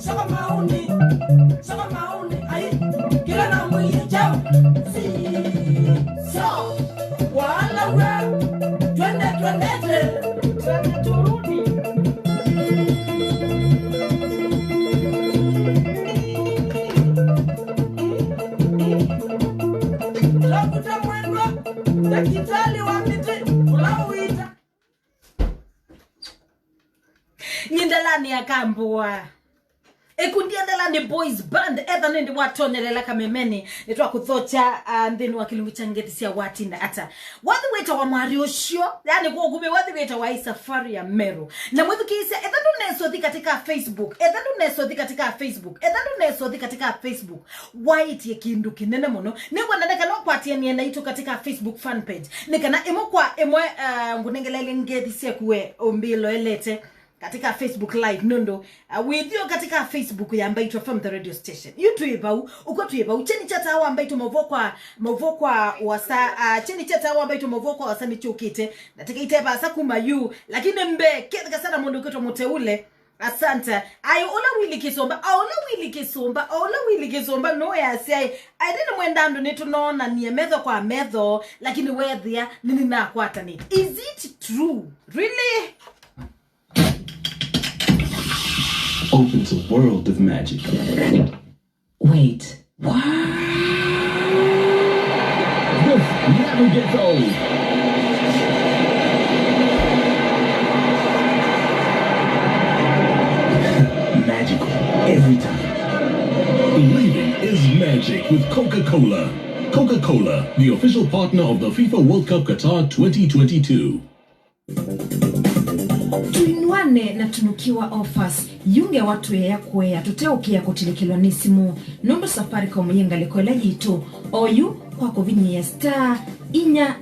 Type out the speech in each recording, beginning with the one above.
Saka mauni, ay, kila na mwili jao. Si, so, wala wa, twende turudi. Lakuta mwendwa, dakitali wapiti, ulawita. Nyindalani ya kambua. Ekundiendela ni boys band etha nindi watonelela kamemeni nitwa kuthocha ndini wakilimu changetisia watinda ata wathi weta wa Marioshio yani kwa gume wathi weta wa safari ya Meru na mwithu kisia etha nesothi katika Facebook white ye kindu kinene muno nigwa ndeka no kwatia ni na itu katika Facebook fan page nikana imokwa emwe ngunengelele ngethisia kuwe ombilo elete katika Facebook live nondo with you katika Facebook ya Mbaitwa from the radio station YouTube uko tuiba cheni chata hawa Mbaitwa movokwa wasa cheni chata hawa Mbaitwa movokwa wasa nichukite nataka iteba asa kuma yu lakini mbe kethika sana mundu kwetu muteule asante ayo ola wili kisomba no ya say I didn't mwendando netu nona ni medho kwa medho lakini wethia nini na kwata ni is it true really opens a world of magic. Wait, what? This never gets old. Magical every time. Believing is magic with Coca-Cola. Coca-Cola, the official partner of the FIFA World Cup Qatar 2022. Tuinuane na tunukiwa offers yunge watu ya kwea tuteukia kutilikilwa nisimu nondo Safaricom yengalikola yitu oyu kwa kovinye star inya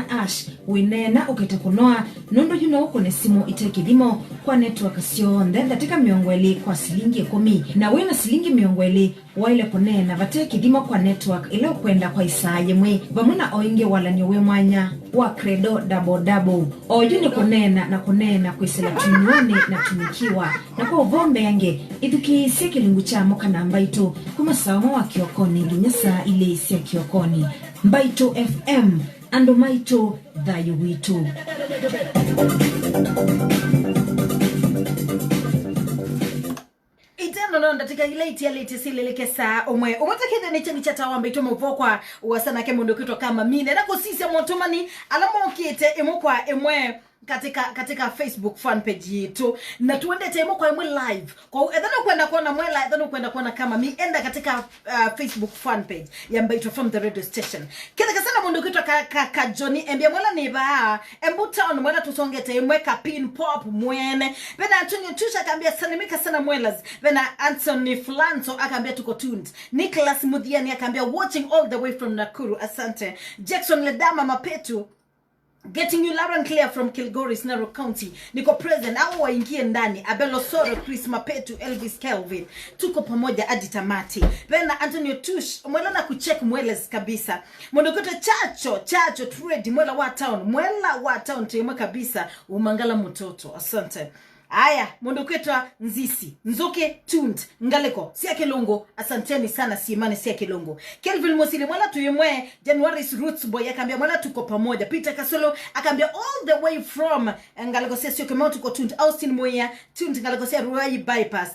ash winena ukitakunoa nondo yuna uko nesimu itekidimo kwa network sionde katika miongweli kwa silingi 10 na wena silingi miongweli waile kunena vatekidimo kwa network ile kwenda kwa isaye mwe vamuna oinge wala nyowe mwanya wa credo double oyu ni kunena kuisela tunywane na tumikiwa na kwa uvombe yange idukisi kilingu cha moka na Mbaito kuma sawa wa kiokoni ginyasa ile isi ya kiokoni Mbaito FM ando Maito dhayo witu no ndatika ilete sileleke saa omwe omotakede ne chani chata wa Mbaito movokwa wasana ke mondo kitwa kama mine na kosisa motomani alamo kiete emokwa emwe katika Facebook fan page yetu na tuende temo kwa emwe live kwa edhano kwenda kuona Mwela edhano kwenda kuona kama mi enda katika Facebook fan page ya Mbaitwa from the radio station kile kasana mundu kitwa ka Johnny embia Mwela ni ba embu town Mwela tusongete emwe ka pin pop mwene bena Antonio Tusha akambia salimika sana Mwelas bena Anthony Flanso akambia tuko tuned Nicholas Mudhiani akambia watching all the way from Nakuru asante Jackson Ledama Mapetu getting you loud and clear from Kilgoris, Narok County. Niko present, au waingie ndani. Abelo Soro, Chris Mapetu, Elvis Kelvin. Tuko pamoja hadi tamati. Vena Antonio Tush, Mwela na kucheck Mweles kabisa. Mondokoto Chacho, Trade, Mwela wa town, tuyemwe kabisa. Umangala mutoto, asante. Aya, mondo kwetwa Nzisi, Nzoke, Tuned, Ngaleko, Siya Kilongo, asanteni sana Siemane Siya Kilongo. Kelvin Mosili, Mwela tuyemwe, January's Roots Boy, akambia Mwela tuko pamoja. Peter Kasolo, akambia all the way from Ngaleko Siya Siya Kimau tuko Tuned. Austin Moya, Tuned, Ngaleko Siya Ruai Bypass.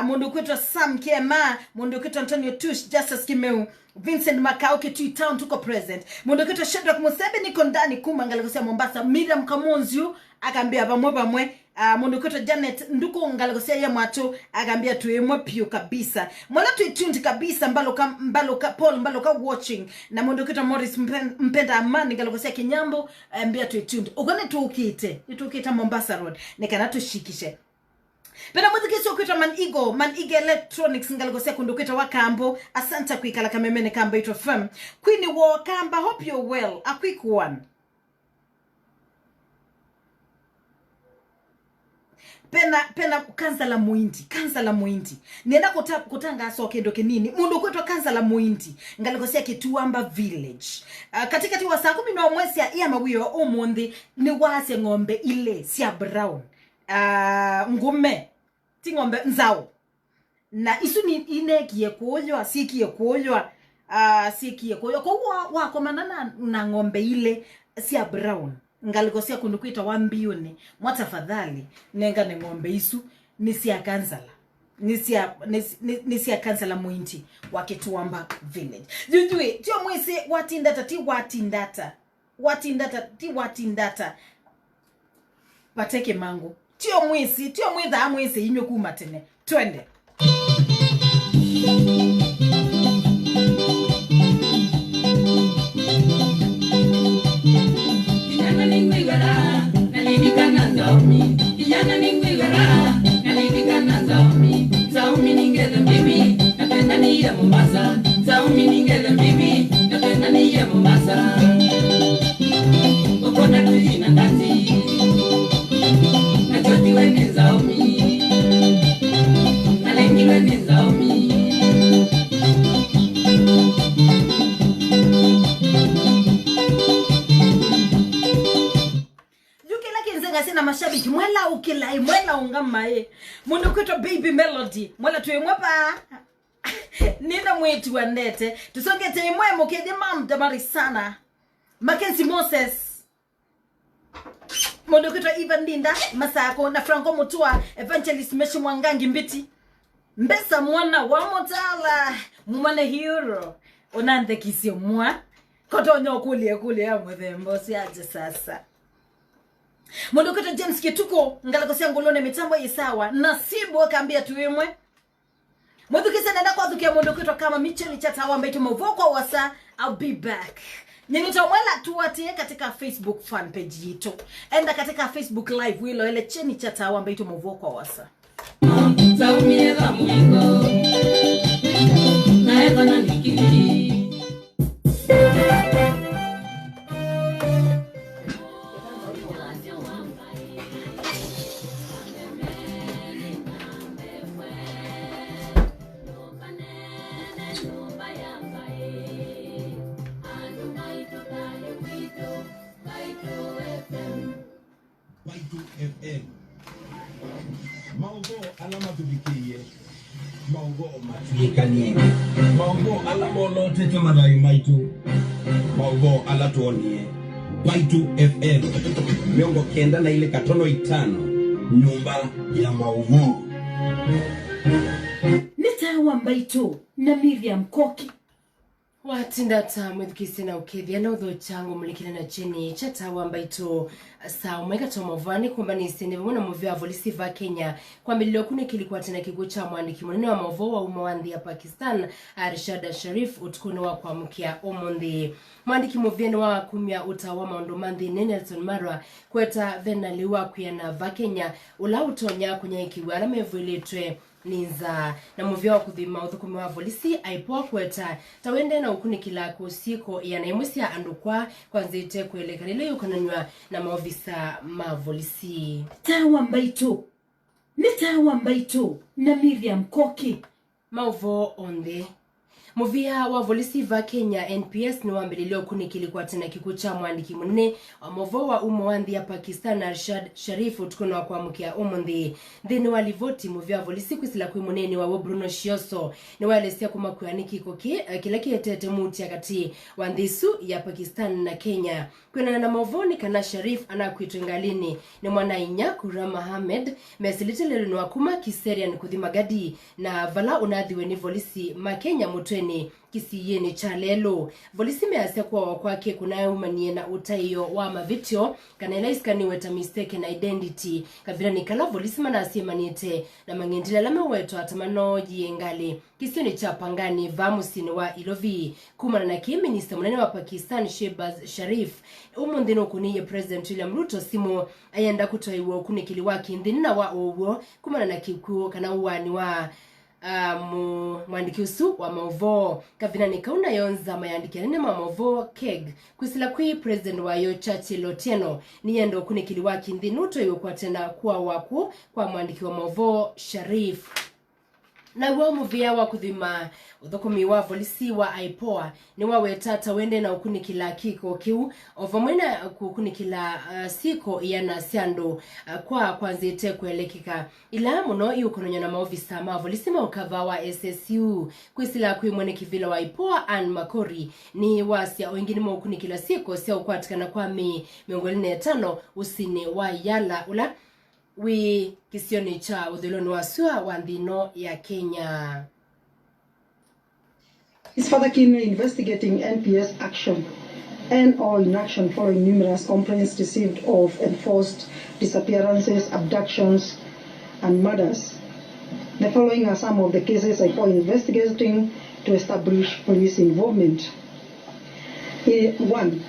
Mondo kwetwa Sam Kema, mondo kwetwa Antonio Tush, Justice Kimeu. Vincent Makao Kitui Town tuko present. Mondo kwetwa Shadrack Musebe niko ndani kuma Ngaleko Siya Mombasa. Miriam Kamonziu, akambia bamwe. Mondo kwetu Janet nduko ngalagosia ya mwato agambia tuemwe pio kabisa mwala tuitundi kabisa mbaloka Paul mbaloka watching na mondo kwetu Morris mpenda amani ngalagosia Kinyambo ambia tuitundi ugone tuukite Mombasa Road nekana tushikishe Pena mwetu kisi ukwita Man Ego Electronics ngalagosia kundukwita Wakambo asanta kuikala kamemene kamba ito firm Queenie Wakamba hope you're well a quick one Pena kanza la muindi nenda kutanga soke ndoke nini mundu kwetwa kanza la muindi ngalikosia Kituamba village katikati wa saa 10 na mwezi ya iya mawiyo omundi ni wase ngombe ile sia brown ngume ti ngombe nzao na isu ni inekie kuoywa sikie kuoywa sikie kuoywa kwa wako manana na ng'ombe ile sia brown ngalikosia kundukuita wambione mwatafadhali nenga ne ng'ombe isu nisia kansala nisia kansala muinti wakituamba village jujui tio mwese watindata pateke mangu tio mwese inyo kumatene twende na mashabiki Mwela ukilai Mwela ungamae mundu kwito baby melody Mwela tuimwepa nina mwetu wandete tusongete imwe mukede mam damari sana Mackenzie Moses mundu kwito Ivan Dinda Masako na Franco Mutua Evangelist Meshi Mwangangi Mbiti Mbesa mwana wa Motala mumane hero onande kisio mwa kotonyo kulie ya mwethembo siaje sasa Mondokota James Ketuko ngalakosia ngolone mitambo isawa nasibu akaambia tuimwe Mondokisa nenda kwa thukia mondokota kama Micheli Chatawa ambaye tumovoko wasa I'll be back Nyenita Mwela tuwatie katika Facebook fan page yetu enda katika Facebook live wilo ele Cheni Chatawa ambaye tumovoko wasa Saumieza mwingo naeza na nikiri FM Maungo alama tubikie Maungo matuikanie Maungo alama lote tumadai maitu Maungo alatuonie Baitu FM miongo kenda na ile 5 nyumba ya maungo Nitawa Baitu na Miriam Koki Watindata mwithikisina ukethia na utho changu mulikile na Cheni Chatawa Baitu saa umeka tomavani kwamba ni sene vimona muvia volisi va Kenya kwa milio kune kilikuwa tena kigucha mwandiki mwenene wa mavo wa umawandi ya Pakistan Arshad Sharif utukune wa kwa mkia omondi mwandiki muvieni wa kumia utawa maundomandi Nelson Marwa kweta vena liwa kuyana va Kenya ula utonya kunya ikiwara mevuilitwe ninza na muvia wa kuthima uthukumi wa volisi aipoa kweta tawende na ukunikila kusiko yanaimusia andukwa kwa nzite kuelekanile yukananywa na maofisa ma volisi Tawa Baitu na Miriam Koki Mauvo onde Muvia wa volisi va Kenya NPS ni wambililio kunikili kwa tena kikucha mwandiki munene wa movo wa umawandi ya Pakistan Arshad Sharif utukuna kwa mkia umundi dhini walivoti muvia wa volisi kwisila kui munene wa Bruno Shioso ni walesia kumakuyaniki koki kila kietete muti ya kati wandisu ya Pakistan na Kenya kuna na mavoni kana Sharif anakuitu ngalini ni mwana inya Kura Mohamed mesilite lelu ni wakuma kiseria ni kuthimagadi na vala unadhiwe ni volisi makenya mutweni kisiyeni chalelo volisi measia kwa wakwake kunayo umanie na utaiyo wa mavitio kana iskani weta mistaken identity kavira nikala volisi manasi manite na mangendila lame wetu atamano jiengali kisiyeni chapangani vamusini wa Ilovi kumana na minister munene wa Pakistan Shehbaz Sharif umundino kuniye President William Ruto simo ayenda kutoiwo kunikili waki ndina wa owo kumana na kikuo kana uwani wa mwandiki usu wa mauvo kavina nikauna yonza mayandiki nene mauvo keg kwisila kui president wa yo Churchill Otieno niyendo kunikili waki ndinuto iwe kwa tena kuwa waku kwa mwandiki wa mauvo Sharif na wa muvia wa kuthima uthukumi wa volisi wa IPOA ni wawetata wende na ukunikila kiko kiu ovamwena kukunikila siko yana siando kwa kwanzite kuelekika ila muno yukononya na maofisa ma volisi maukava wa SSU kwisila kuimwene kivila wa IPOA and Makori ni wasia wengine maukunikila siko sia ukwatikana kwa miongoni 5 usini wa yala ula wi kisioni cha udhuloni wasua wa ndino ya Kenya. Is further keenly investigating NPS action and or inaction following numerous complaints received of enforced disappearances, abductions, and murders. The following are some of the cases I call investigating to establish police involvement. 1.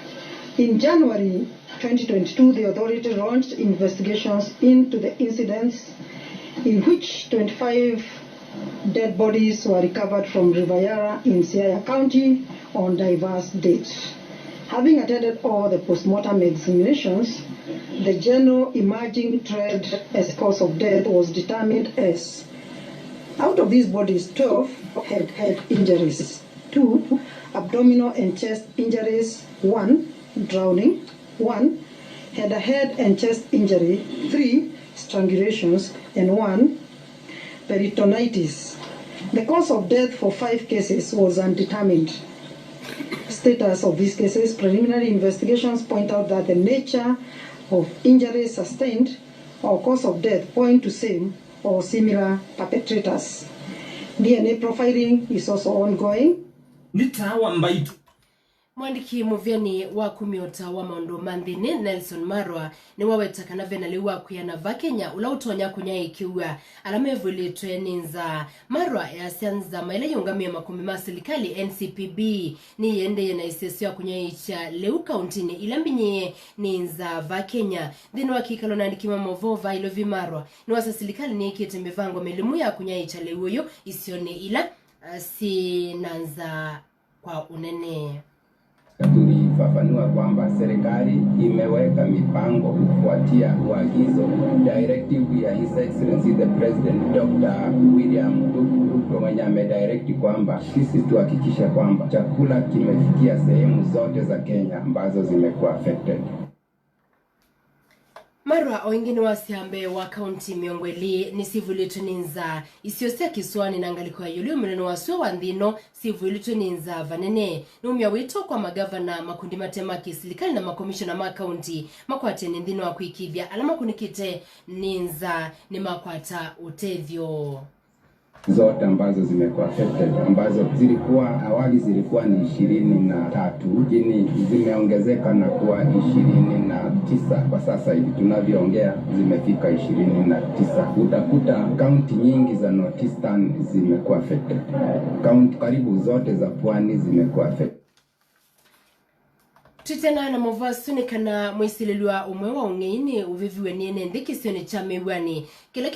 In January 2022, the authority launched investigations into the incidents in which 25 dead bodies were recovered from Riviera in Siaya County on diverse dates. Having attended all the postmortem examinations, the general emerging trend as cause of death was determined as, out of these bodies, 12 had head injuries, 2 abdominal and chest injuries, 1 drowning, 1 had a head and chest injury, 3 strangulations, and 1 peritonitis. The cause of death for 5 cases was undetermined. Status of these cases: preliminary investigations point out that the nature of injuries sustained or cause of death point to same or similar perpetrators. DNA profiling is also ongoing. Nitawa mbaitu Mwandiki muvyani wa kumiota wa maundu mandhini Nelson Marwa ni wawetaka na venali wa kuyana vakenya ula utonya kunya ikiwa alamevuli tweninza Marwa ya sianza maila yungamia makumi masilikali NCPB ni yende na isesio kunya icha leu kauntini ilambinye ninza vakenya dhinu wa kikalona nikima movova ilovi Marwa ni wasasilikali ni ikite mivango melimu ya kunya icha leu yo isione ila sinanza kwa unene. Tulifafanua kwamba serikali imeweka mipango kufuatia uagizo directive ya His Excellency the President Dr. William Ruto mwenye amedirect kwamba sisi tuhakikisha kwamba chakula kimefikia sehemu zote za Kenya ambazo zimekuwa affected. Marwa wengine wasiambe wa county miongweli ni sivulitu ninza isiosia kiswani na ngaliko ya yulio mneno wasua wandino sivulitu ninza vanene numia wito kwa magavana makundi matema kisilikali na makomishona ma county makwate nindino wa kuikivya alama kunikite ninza ni makwata utevyo zote ambazo zimekuwa affected ambazo zilikuwa awali zilikuwa ni 23 lakini zimeongezeka na kuwa 29 kwa sasa hivi tunavyoongea zimefika 29. Utakuta kaunti nyingi za North Eastern zimekuwa affected. Kaunti karibu zote za Pwani zimekuwa affected. Tutena na movasuni kana mwisililwa umwewa ungeini uviviwe niene ndikisioni cha mewani. Kila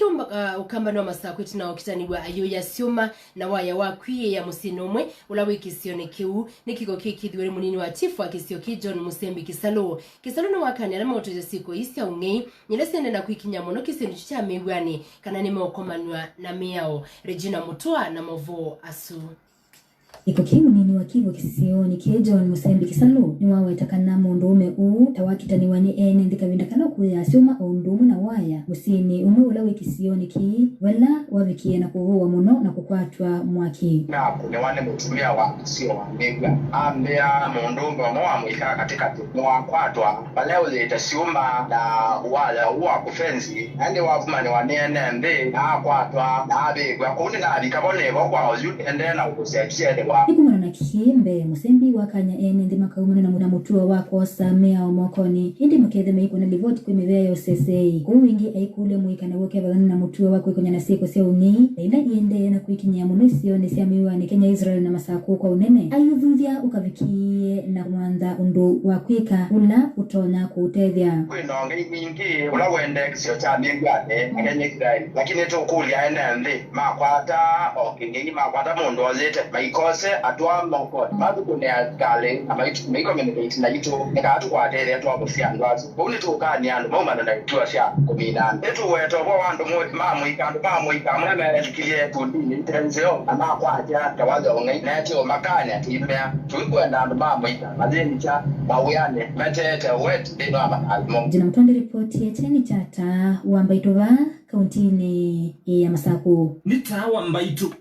ukamba na masakwetu na okitaniwa ayo ya sioma na waya wakwiye ya musino umwe ulawe kisioni kiu nikiko kikidhiwari munini wa chifu wa kisioki John Musembi Kisalo. Kisalo na wakani alama otoja siku isi ya ungei nilesende na kuikinya mono kisioni cha mewani kana nime okomanwa na miao. Regina Mutua na Movo Asu. Iko kimu nini wakivo kisisioni kie John Musembi Kisalo ni wawetakana mundume tawakitani wani ene ndika vindakana kuya sioma ondumu na waya usini ume ulawe kisioni ki wala wavikie na kuhuwa muno na kukwatwa mwaki na kune wane mutumia wa sio wa mbega ambea mundume wa mwa mwika katika mwa kwatwa pale uleta sioma na wala uwa kufenzi andi wavuma ni wanene mbe na kwatwa na abegwa kundi na abikabone kwa ozu endena ukusiachia Nikumana na kihimbe Musembi wakanya ene ndi makaumana na mutua wako samea omokoni hindi makethe meiko na livoti kwa mivea ya usesei kuwingi aikule muika na woke badhani na mutua wako ikonya na siko sia ungi ila iende na kuikinya munisio ni sia miwa ni Kenya Israel na masako kwa unene ayudhudia ukavikie na kumanda undu wakwika ula utona kuutethia kuinonge mingi ula wende kisio cha mingwane Kenya Israel lakini tukuli aende ndi makwata okingi makwata mundu olete maikosa ase atwa moko madu kunya kale amaitu meko communicate na yitu eka atu kwa tele atu abusia ndwazo boni to ka ni ando mama na tu asia komina etu weto bo wandu mamu ikamwe mele kilie kundi ni tenzeo ama kwa aja tawazo ngai na ati o makanya timea tukwenda ando mamu ikazeni cha mawiyane metete wet de baba almo jina mtonde report ya cheni chata wambaitova kauntini ya Masaku nitawa mbaitu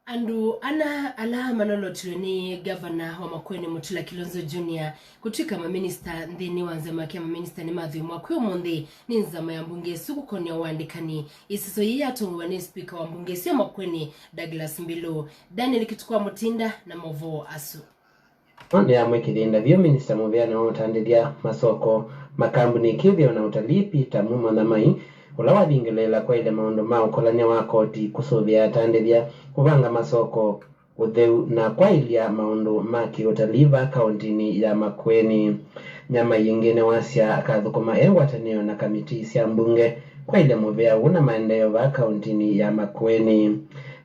andu ana ala manolo tuleni governor wa Makueni Mutula Kilonzo Junior kutuika maminista ndini wanzama kia maminista ni madhi mwakwe monde ni nzama ya mbunge suku koni ya wandikani isiso yia tungwa ni speaker wa mbunge siya Makueni Douglas Mbilo Daniel Kitukua Mutinda na Movo Asu Onde ya mwekilinda vyo minista muvia utandidia masoko makambuni kivyo na utalipi tamumo na mai ulawa dingelela kwa ile maondo mao kolanya wakoti kusuvia atandidia kuvanga masoko udheu na kwa ilia maondo maki utaliva kauntini ya Makueni nyama yingine wasya akathukuma watanio na kamiti siya mbunge kwa ile muvia una maendeleo wa kauntini ya Makueni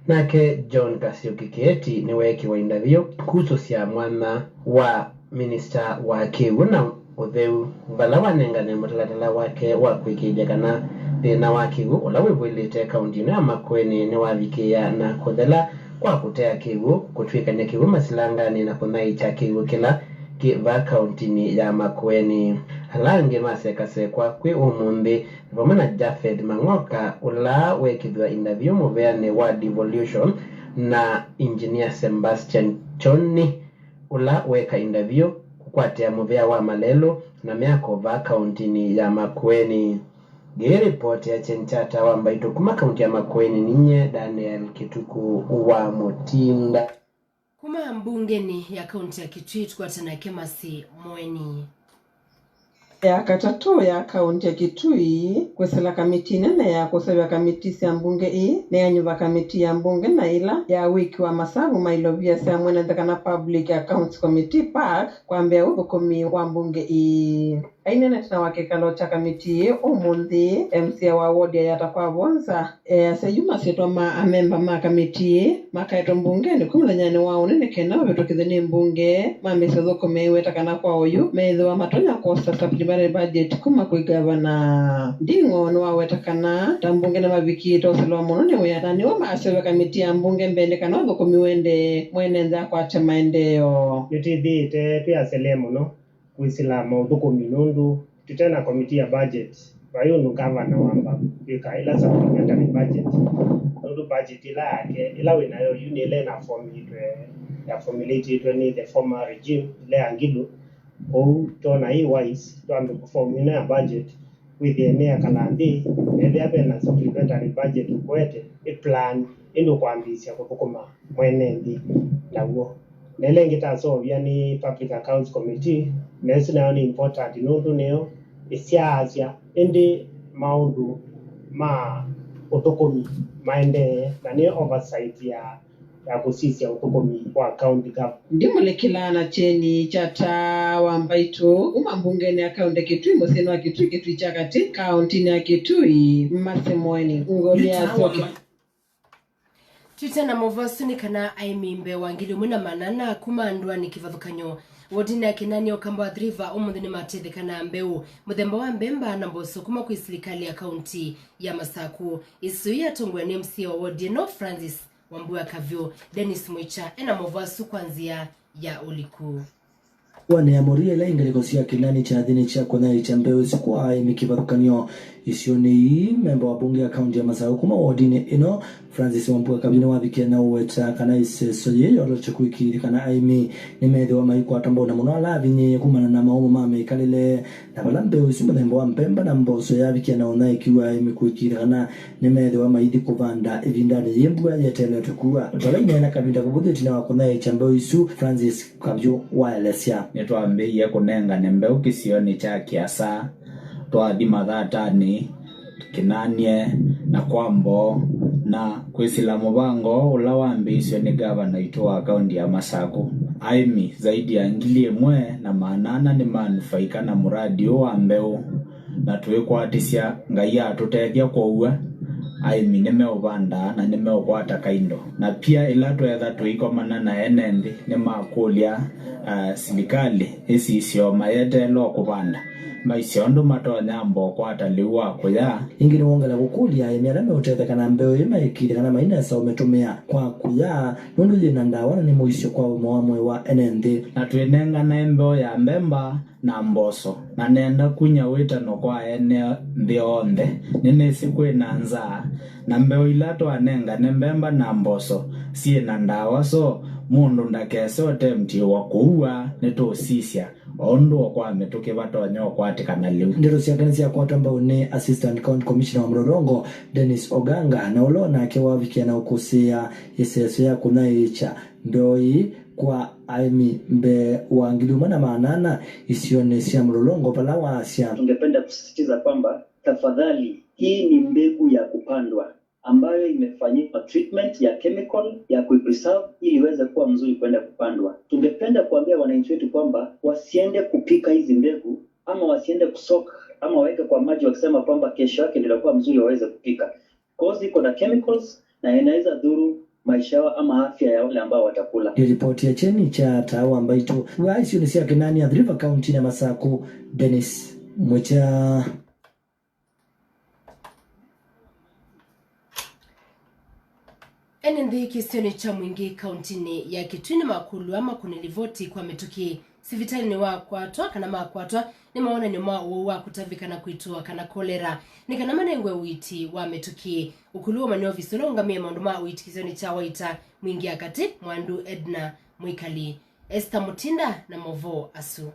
nake John Kasiuki Kieti ni weki wa indavyo kuhusu siya mwana wa minister wa kiuna udheu valawa nengane mutalatala wake wa kuikidia kana thina wakigu ulawe bwilite kaunti ya Makueni ni wavikia na kodela kwa kutea kigu kutwika ne kigu masilangani na kunaicha kigu kila kiva kaunti ya Makueni halange masekasekwa kwi umundi vamana Jafed Mangoka ula wekidwa indavyo muveane wa devolution na engineer Sebastian Choni ula weka indavyo kukwatea muvea wa Malelo na miako va kaunti ya Makueni report ya chenchata wamba itokuma kaunti ya Makueni ninye Daniel Kituku wa Mutinda kuma mbungeni ya kaunti ya Kitui kwa tena Kemasi Mweni ya katatu ya kaunti ya Kitui kwesela kamiti nene ya kusebya kamiti ya mbunge na ya nyuva kamiti ya mbunge na ila ya wiki wa masabu mailovia sa mwene dhakana public accounts committee park kwa mbea ubukomi wa mbunge aina netina wakekalo cha kamiti umundi MC wa ward ya yatakwa bonza sayuma setwa ma amemba ma kamiti makaito mbunge ni kumulanyani wao nene kena wetokitheni mbunge mamesezo komewe takana kwa oyu mezo wa matonya kosta supplementary budget kuma kuigavana ndingo no wawetakana tambunge na mabiki to selwa mono ne weyatani wa masewe kamiti ya mbunge mbende kana bokomiwende mwenenza kwa chamaendeo yutidite pia selemo no kuisila maudhuko minundu tutena komiti ya budget bayo no governor wamba ila supplementary budget ndu budget ila yake ila winayo unile na formulate it the former regime ile angilu au tona hii wise tuambe kuformula ya budget with the nea kalandi ile abe na supplementary budget kwete plan ndo kuambisia kukoma mwenendi dawo nele ngita so yani public accounts committee national ni important nundu neo isiasia ende maundu ma otokomi maende na ni oversight ya kusisia utokomi kwa county government ndimulekela na cheni chata wambaito umambungeni akaunti Kitui museno wa Kitui chakati county ya Kitui Masemweni ngolia soke Tutana movasuni kana aimimbe wangili mwina manana kumandwa ni kivadhukanyo wodina ya kinani okamba driva umundi ni matede kana mbeu mudemba wa mbemba na mboso kuma kuisilikali ya kaunti ya Masaku isuia tongwe ni MC wa wodi no Francis Wambua Kavyo Dennis Mwicha ena movasu kwanzia ya uliku wane ya moria ila ingalikosia kinani cha adhini cha kwanari cha mbeu siku mikivarukanyo isioni memba wa bunge ya kaunti ya Masaku kuma wadini ino Francis Wambua Kavyo wabikia na uweta kana isi soye yoro chakuiki kana aimi ni medhi wa maiku atambo na munoala vinye kumana na maumu mame kalile na pala mbeu isi mudemba wa mpemba na mboso ya bikia na unaikiwa aimi kuiki kana ni medhi wa maidi kuvanda evindani yembua ya tele tukua pala ina kabinda kubudu tina wakunaye cha mbeu isu Francis Kavyo waelesya netwa mbei ya kunenga nembeu kisioni cha kiasa twa dimathatani kinanie na kwambo na kwisila mubango ula wambisyo ni gavana ito wa kaunti ya Masaku aimi zaidi ya ngili mwe na manana ni manufaika na muradi wa mbeu na tuwe kwa atisya ngaya tutethia kwa uwe aimi nimeuvanda na nimeukwata kaindo na pia ila twetha tuikomana na enendi nimakulia serikali isi isio mayetelo kuvanda maisiondu matonya mbokwata liwa kuya ingini wongela kukulia emiarame utethekana mbeo imaikile kana maina sa umetumia kwa kuya nundu lina ndawana ni muisio kwa mwamwe wa enendi na twinenga na mbeo ya mbemba na mboso na nenda kunya witano kwa ene ndionde nene siku inanza na mbeo ilato anenga ne mbemba na mboso sie na ndawa so mundu ndakese otemti wa kuua netosisia ondo kwa metuke batonyo kwatikana liu ndero siakanisia kwa tamba une assistant county commissioner wa Mlolongo Dennis Oganga na ulona akiwa vikia na ukusia iseso ya kunaicha ndoi kwa aimi mbe wangiluma na maanana isione sia Mlolongo palawa asia. Tungependa kusisitiza kwamba tafadhali hii ni mbegu ya kupandwa ambayo imefanyika treatment ya chemical ya kuipreserve ili iweze kuwa mzuri kwenda kupandwa. Tungependa kuambia wananchi wetu kwamba wasiende kupika hizi mbegu ama wasiende kusoka ama waweke kwa maji wakisema kwamba kesho yake ndio itakuwa mzuri waweze kupika. Cause iko na chemicals na inaweza dhuru maisha yao ama afya ya wale ambao watakula. Ripoti ya cheni cha tawa ambayo ito waisi unisia kinani ya River County na Masako Dennis Mwecha. Enendi kisioni cha mwingi kauntini ya Kitui makulu ama kunilivoti kwa metuki sivitali ni wakwatwa kana makwatwa ni maona ni wa kutavika na kuitua kana kolera ni kana manengwe witi wa metuki ukuluwa manyovi solonga mie maunduma witi kisioni cha waita mwingi akati mwandu Edna Mwikali Esther Mutinda na Movo Asu.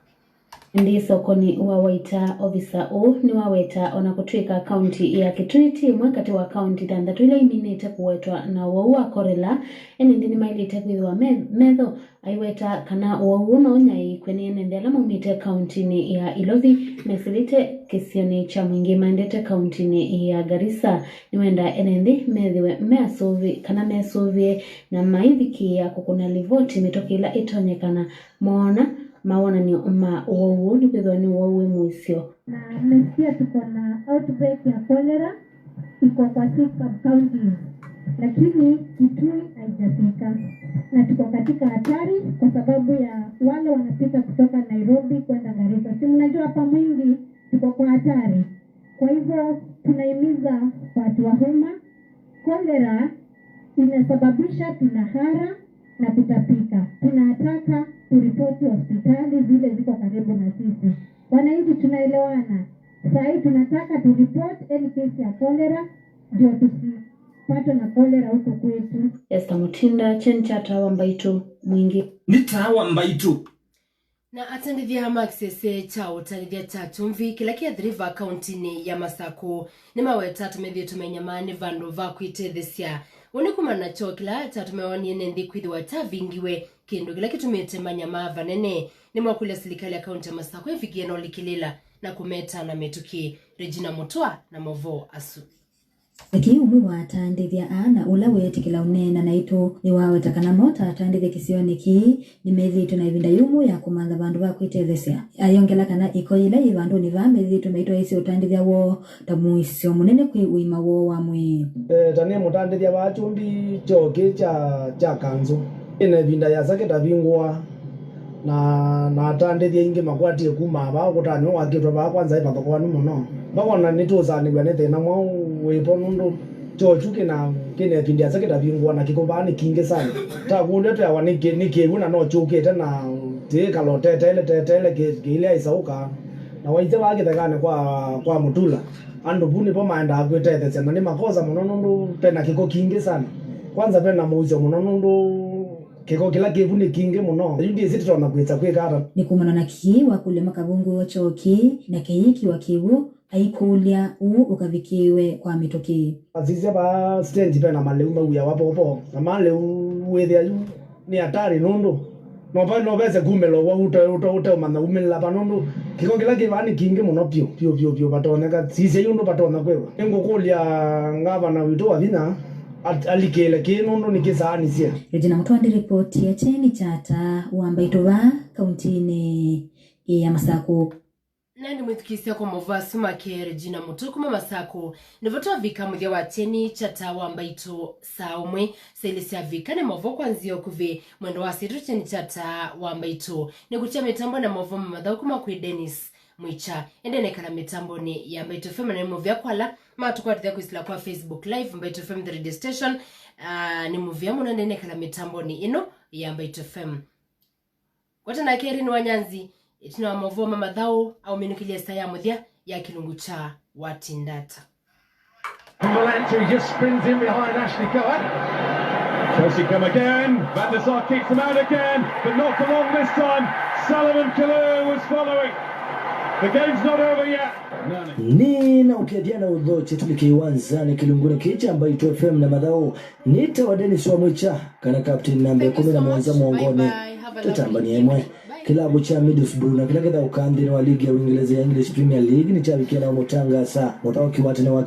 Ndi sokoni wawaita officer o ni waweta ona kutwika county ya Kitui mwakati wa county thandatu ile iminite kuwetwa na waua korela eni ndini mailite kwithwa metho aiweta kana wauna onyai kwenye nende alama umite county ni ya Ilothi mesilite kisioni cha mwingi mandete county ni ya Garissa niwenda enendi methiwe measovi kana measovie na maiviki ya kukuna livoti mitokila itonyekana mona maona ni uowu ni kwithwa ni uowu mwisio na mesikia tuko na outbreak ya cholera iko kwa 6 counties lakini Kitui haijafika na tuko katika hatari kwa sababu ya wale wanapita kutoka Nairobi kwenda Garissa. Si mnajua hapa mwingi tuko kwa hatari. Kwa hivyo tunahimiza watu wa umma, cholera inasababisha tunahara na kutapika. Tunataka turipoti hospitali zile ziko karibu na sisi. Wananchi tunaelewana. Sasa tunataka turipoti any case ya cholera ndio tusipate na cholera huko kwetu. Esther Mutinda chencha tawa mbaitu mwingi. Ni tawa mbaitu. Na atandithia makisese chao tanithia chatumvi kila kia River County ni ya Masako ni maweta tumethia tumenyamani vandu vakwitethesya unikumana cho kila tatumeoni nendi kwithwa tavingiwe kindu kila kitumite manyama vanene ni mwakule serikali ya kaunti ya Masako ifikie no likilila na kumeta na metuki Regina Mutwa na Movo Asu. Eki umu wa atandithia ana ula wetikila unena na ito ni waweta kana mota atandithia kisioni ki ni methitu na ivinda yumu ya kumantha vandu vakwitethesya ayongela kana iko ila ivandu ni va methitu meitwa isi utandithia wo tamuisio munene kwi uima wo wa mwi tani mutandithia wa chumbi choki cha kanzo ine vinda ya saketa vingwa na atandithia ingi makwatie kuma ba kutani wakitwa ba kwanza ipa kwa numu no bakona nituzani gwanete na mwa wepo nundu chochuke na kine vinda saketa vingwa na kikobani kinge sana ta kunde to yawa nike una no chuke tena te kalote tele ile isauka na waize wagitekane kwa mutula andu buni po maenda akwetete na ni makosa muno nundu pena kiko kinge sana kwanza pena muuzo muno nundu kiko kila kivuni kinge muno yindi sisi tuna kwetsa kwekara ni kumana na kiwa kule makabungu wachoki na keiki wa kiwu aikulia ukavikiwe kwa mitoki azize ba stand pena maleuma uya wapo na male wethe ayu ni hatari nundu no bese kumelo wa uta mana umela panondo kiko kila kivani kinge muno pio batoneka sisi yundu batona kwewa ngokulia ngaba na wito wavina alikele kinondo nikisani sia Regina Mutwa ndi report ya cheni chata uambaito wa kauntini ya Masako. nandi mwithikisia kwa movasi makere jina mutokuma masako nivotoa vika muthia wa teni chatawa mbaito saumwe selisia vika ne movo kwanzio kuve mwendo wa situ cheni chatawa mbaito ni kutia mitambo na movo mamadhau kuma kwe Dennis Mwicha endene kana mitambo ni ya Mbaito FM na movia kwala matukwa tia kuisila kwa Facebook live Mbaito FM the radio station ni movia muna endene kana mitambo ni ino ya Mbaito FM wata na keri ni wanyanzi itina wa movo mamadhau au minukilia saya muthia ya kilungu cha watindata. Valente just sprints in behind Ashley Cohen. Chelsea come again. Van der Sar kicks them out again, but not for long this time. Sullivan Kalou was following. The game's not over yet. Nina ukiadiana udhoche tulikiwanzani kilunguni kicha Mbaito FM na madhao nita wa Dennis wa Mwicha kana captain namba 10 mwanza mwongoni tutambani emwe kilabu cha Middlesbrough na kila kadha ukandini wa ligi ya Uingereza ya English Premier League ni cha wiki na mutanga saa mutao kiwate na